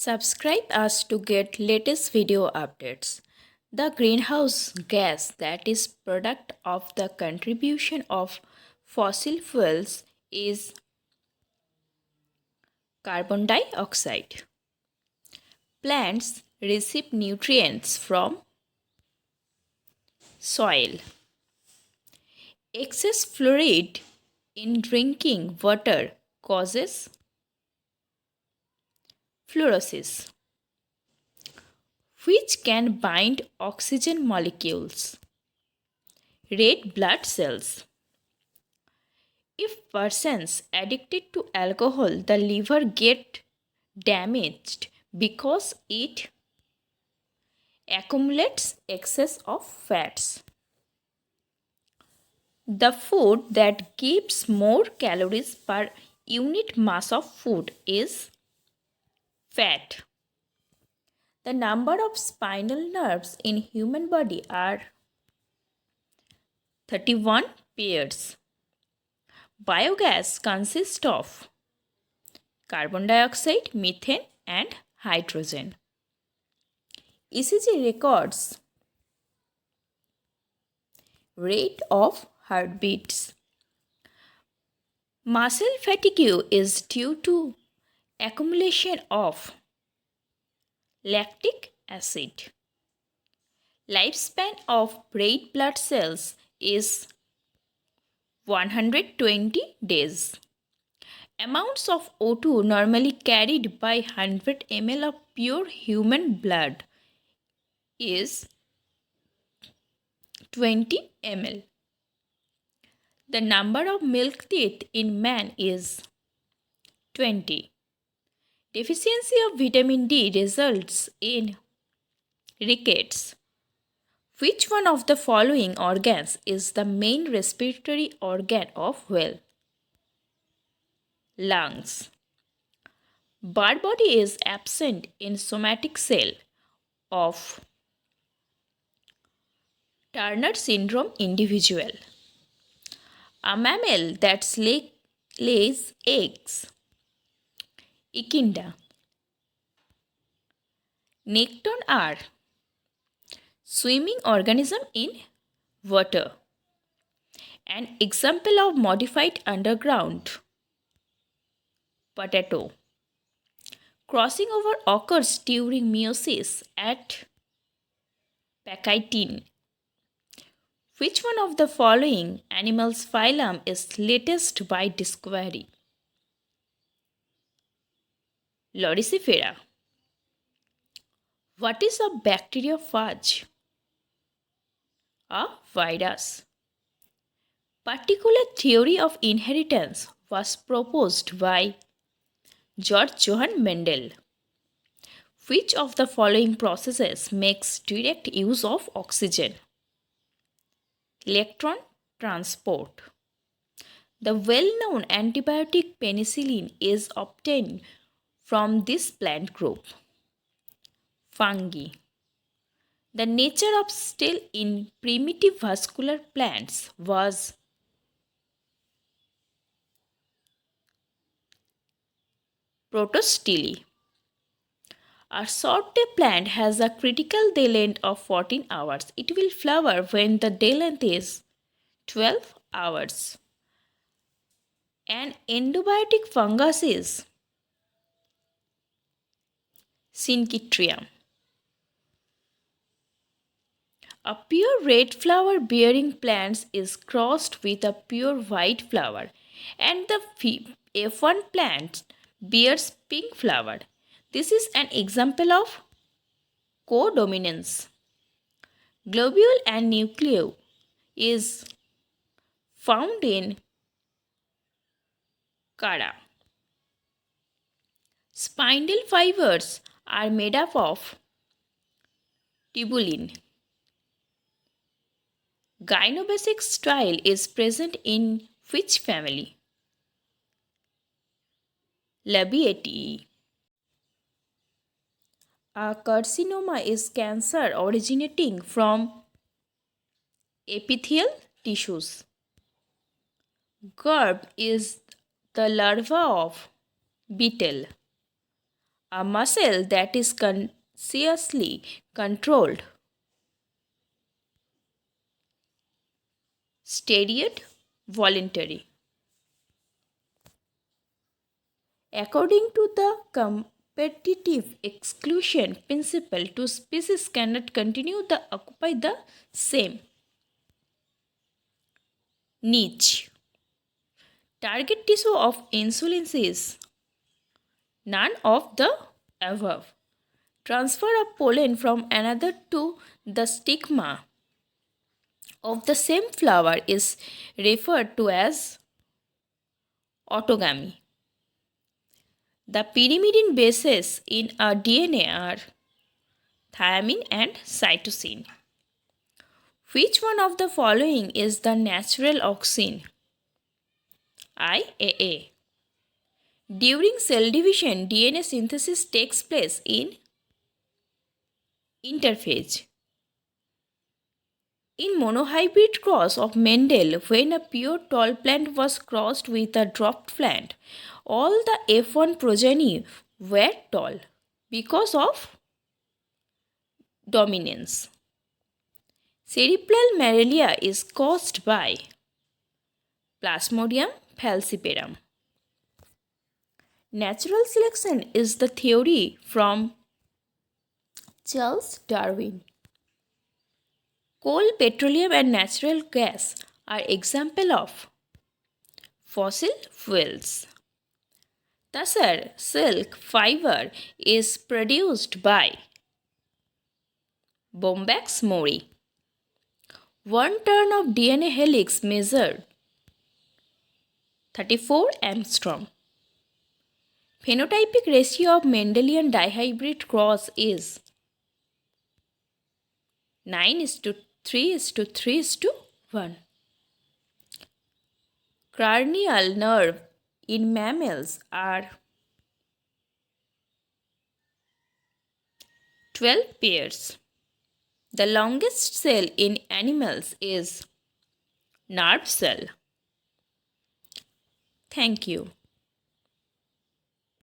Subscribe us to get latest video updates. The greenhouse gas that is product of the contribution of fossil fuels is carbon dioxide. Plants receive nutrients from soil. Excess fluoride in drinking water causes fluorosis, which can bind oxygen molecules. Red blood cells. If persons addicted to alcohol, the liver get damaged because it accumulates excess of fats. The food that gives more calories per unit mass of food is fat. The number of spinal nerves in human body are 31 pairs. Biogas consists of carbon dioxide, methane, and hydrogen. ECG records rate of heartbeats. Muscle fatigue is due to accumulation of lactic acid. Lifespan of red blood cells is 120 days. Amounts of O2 normally carried by 100 ml of pure human blood is 20 ml. The number of milk teeth in man is 20. Deficiency of vitamin D results in rickets. Which one of the following organs is the main respiratory organ of whale? Lungs. Barr body is absent in somatic cell of Turner syndrome individual. A mammal that lays eggs. Echidna. Nekton are swimming organism in water. An example of modified underground potato. Crossing over occurs during meiosis at Pyrimidine. Which one of the following animals phylum is latest by discovery? Loricifera. What is a bacteriophage? A virus. Particulate theory of inheritance was proposed by George Johann Mendel. Which of the following processes makes direct use of oxygen? Electron transport. The well-known antibiotic penicillin is obtained from this plant group. Fungi. The nature of stele in primitive vascular plants was protostele. A short-day plant has a critical day length of 14 hours. It will flower when the day length is 12 hours. An endobiotic fungus is Syncytium. A pure red flower bearing plant is crossed with a pure white flower, and the F1 plant bears pink flower. This is an example of codominance. Globule and Nucule is found in Cara. Spindle fibers are made up of tubulin. Gynobasic style is present in which family? Labiatae. A carcinoma is cancer originating from epithelial tissues. Grub is the larva of beetle. A muscle that is consciously controlled. Steroid voluntary. According to the competitive exclusion principle, two species cannot continue to occupy the same niche. Target tissue of insulin is none of the above. Transfer of pollen from another to the stigma of the same flower is referred to as autogamy. The pyrimidine bases in a DNA are thymine and cytosine. Which one of the following is the natural auxin? IAA. During cell division, DNA synthesis takes place in interphase. In monohybrid cross of Mendel, when a pure tall plant was crossed with a dropped plant, all the F1 progeny were tall because of dominance. Cerebral malaria is caused by Plasmodium falciparum. Natural selection is the theory from Charles Darwin. Coal, petroleum and natural gas are examples of fossil fuels. Tasar silk fiber is produced by Bombax mori. One turn of DNA helix measured 34 angstrom. Phenotypic ratio of Mendelian Dihybrid cross is 9:3:3:1. Cranial nerve in mammals are 12 pairs. The longest cell in animals is nerve cell. Thank you.